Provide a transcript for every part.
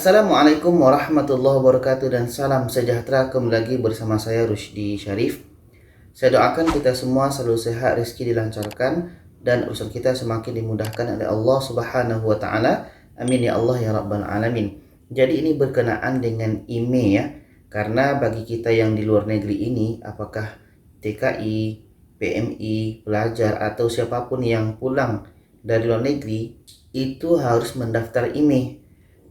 Assalamualaikum warahmatullahi wabarakatuh dan salam sejahtera, kembali lagi bersama saya Rusdi Syarif. Saya doakan kita semua selalu sehat, rezeki dilancarkan dan urusan kita semakin dimudahkan oleh Allah Subhanahu wa taala. Amin ya Allah ya rabbal alamin. Jadi ini berkenaan dengan IMEI ya. Karena bagi kita yang di luar negeri ini, apakah TKI, PMI, pelajar atau siapapun yang pulang dari luar negeri itu harus mendaftar IMEI.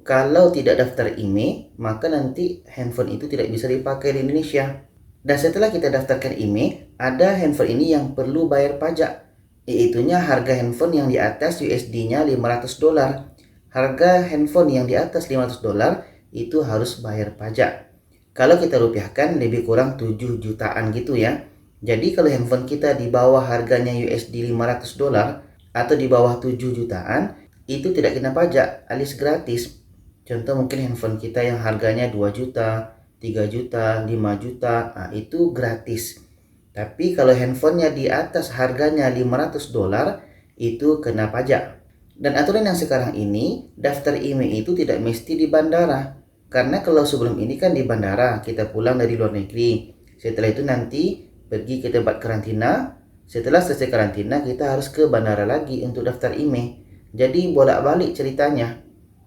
Kalau tidak daftar IMEI, maka nanti handphone itu tidak bisa dipakai di Indonesia. Dan setelah kita daftarkan IMEI, ada handphone ini yang perlu bayar pajak. Yaitunya harga handphone yang di atas USD-nya $500. Harga handphone yang di atas $500 itu harus bayar pajak. Kalau kita rupiahkan lebih kurang 7 jutaan gitu ya. Jadi kalau handphone kita di bawah harganya USD $500 atau di bawah 7 jutaan, itu tidak kena pajak, alias gratis. Contoh mungkin handphone kita yang harganya 2 juta, 3 juta, 5 juta, nah itu gratis. Tapi kalau handphonenya di atas harganya $500 itu kena pajak. Dan aturan yang sekarang ini, daftar IMEI itu tidak mesti di bandara. Karena kalau sebelum ini kan di bandara, kita pulang dari luar negeri. Setelah itu nanti pergi ke tempat karantina. Setelah selesai karantina, kita harus ke bandara lagi untuk daftar IMEI. Jadi bolak-balik ceritanya.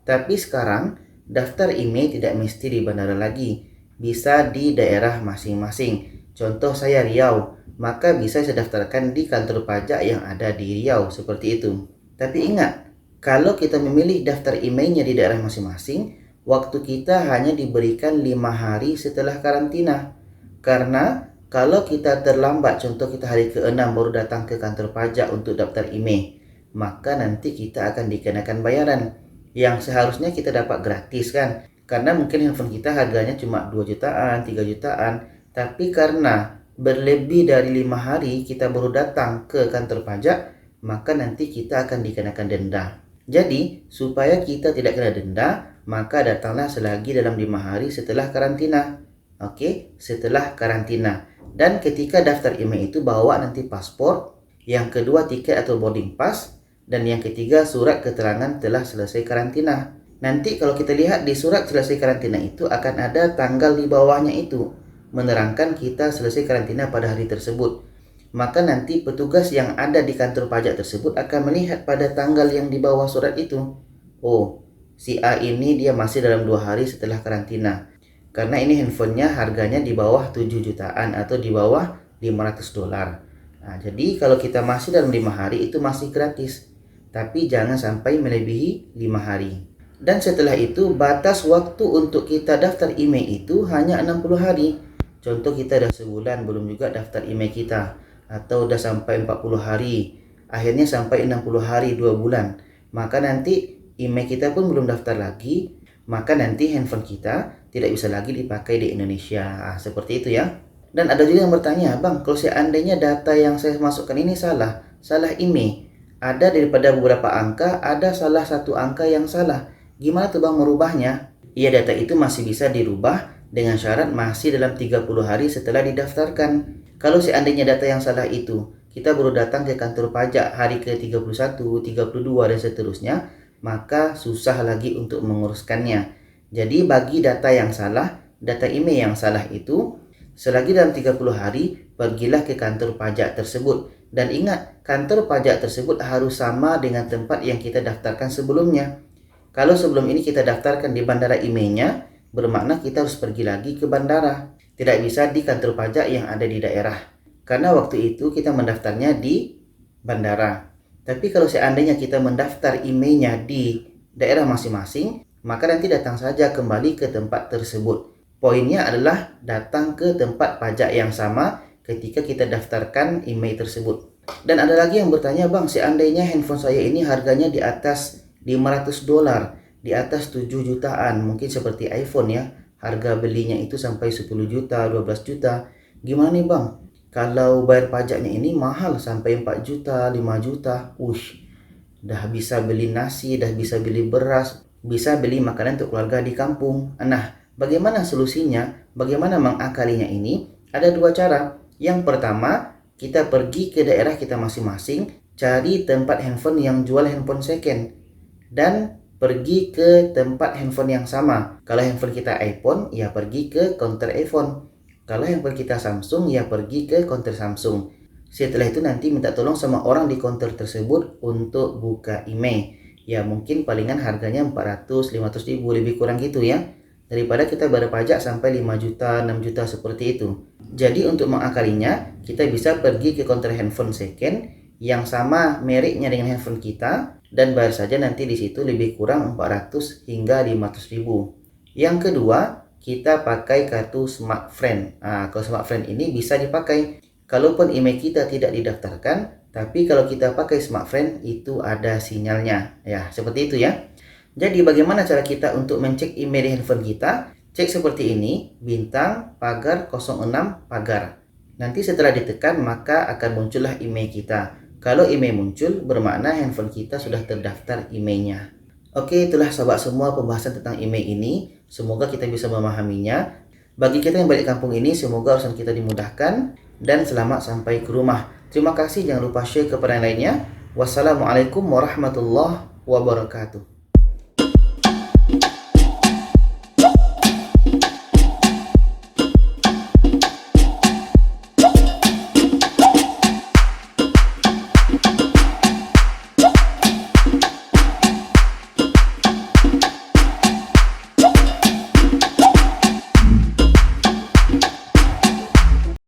Tapi sekarang daftar IMEI tidak mesti di bandara lagi, bisa di daerah masing-masing. Contoh saya Riau, maka bisa saya daftarkan di kantor pajak yang ada di Riau, seperti itu. Tapi ingat, kalau kita memilih daftar IMEI-nya di daerah masing-masing, waktu kita hanya diberikan 5 hari setelah karantina. Karena kalau kita terlambat, contoh kita hari ke-6 baru datang ke kantor pajak untuk daftar IMEI, maka nanti kita akan dikenakan bayaran yang seharusnya kita dapat gratis kan, karena mungkin handphone kita harganya cuma 2 jutaan, 3 jutaan, tapi karena berlebih dari 5 hari kita baru datang ke kantor pajak, maka nanti kita akan dikenakan denda. Jadi supaya kita tidak kena denda, maka datanglah selagi dalam 5 hari setelah karantina. Oke, setelah karantina. Dan ketika daftar IMEI itu bawa nanti paspor, yang kedua tiket atau boarding pass, dan yang ketiga surat keterangan telah selesai karantina. Nanti kalau kita lihat di surat selesai karantina itu akan ada tanggal di bawahnya itu, menerangkan kita selesai karantina pada hari tersebut. Maka nanti petugas yang ada di kantor pajak tersebut akan melihat pada tanggal yang di bawah surat itu. Oh, si A ini dia masih dalam 2 hari setelah karantina. Karena ini handphonenya harganya di bawah 7 jutaan atau di bawah $500. Nah, jadi kalau kita masih dalam 5 hari itu masih gratis. Tapi jangan sampai melebihi 5 hari. Dan setelah itu batas waktu untuk kita daftar IMEI itu hanya 60 hari. Contoh kita dah sebulan belum juga daftar IMEI kita, atau udah sampai 40 hari, akhirnya sampai 60 hari 2 bulan. Maka nanti IMEI kita pun belum daftar lagi, maka nanti handphone kita tidak bisa lagi dipakai di Indonesia. Seperti itu ya. Dan ada juga yang bertanya, "Bang, kalau seandainya data yang saya masukkan ini salah IMEI. Ada daripada beberapa angka, ada salah satu angka yang salah. Gimana tuh Bang merubahnya?" Iya, data itu masih bisa dirubah dengan syarat masih dalam 30 hari setelah didaftarkan. Kalau seandainya data yang salah itu, kita baru datang ke kantor pajak hari ke-31, 32, dan seterusnya, maka susah lagi untuk menguruskannya. Jadi bagi data yang salah, data IMEI yang salah itu, selagi dalam 30 hari, pergilah ke kantor pajak tersebut. Dan ingat, kantor pajak tersebut harus sama dengan tempat yang kita daftarkan sebelumnya. Kalau sebelum ini kita daftarkan di bandara IMEI-nya, bermakna kita harus pergi lagi ke bandara. Tidak bisa di kantor pajak yang ada di daerah. Karena waktu itu kita mendaftarnya di bandara. Tapi kalau seandainya kita mendaftar IMEI-nya di daerah masing-masing, maka nanti datang saja kembali ke tempat tersebut. Poinnya adalah datang ke tempat pajak yang sama ketika kita daftarkan IMEI tersebut. Dan ada lagi yang bertanya, "Bang, seandainya handphone saya ini harganya di atas $500, di atas 7 jutaan, mungkin seperti iPhone ya, harga belinya itu sampai 10 juta, 12 juta. Gimana nih Bang? Kalau bayar pajaknya ini mahal sampai 4 juta, 5 juta. Dah bisa beli nasi, dah bisa beli beras, bisa beli makanan untuk keluarga di kampung." Nah, bagaimana solusinya? Bagaimana mengakalinya ini? Ada 2 cara. Yang pertama, kita pergi ke daerah kita masing-masing, cari tempat handphone yang jual handphone second, dan pergi ke tempat handphone yang sama. Kalau handphone kita iPhone, ya pergi ke counter iPhone. Kalau handphone kita Samsung, ya pergi ke counter Samsung. Setelah itu nanti minta tolong sama orang di counter tersebut untuk buka IMEI. Ya mungkin palingan harganya 400-500 ribu, lebih kurang gitu ya. Daripada kita bayar pajak sampai 5 juta, 6 juta seperti itu. Jadi untuk mengakalinya, kita bisa pergi ke counter handphone second yang sama mereknya dengan handphone kita dan bayar saja nanti di situ lebih kurang 400 hingga 500 ribu. Yang kedua, kita pakai kartu Smartfren. Kalau Smartfren ini bisa dipakai kalaupun email kita tidak didaftarkan, tapi kalau kita pakai Smartfren itu ada sinyalnya. Ya, seperti itu ya. Jadi bagaimana cara kita untuk mencek email di handphone kita? Cek seperti ini, bintang pagar 06 pagar. Nanti setelah ditekan maka akan muncullah email kita. Kalau email muncul bermakna handphone kita sudah terdaftar emailnya. Oke, itulah sahabat semua pembahasan tentang email ini. Semoga kita bisa memahaminya. Bagi kita yang balik kampung ini, semoga urusan kita dimudahkan dan selamat sampai ke rumah. Terima kasih, jangan lupa share kepada yang lainnya. Wassalamualaikum warahmatullahi wabarakatuh.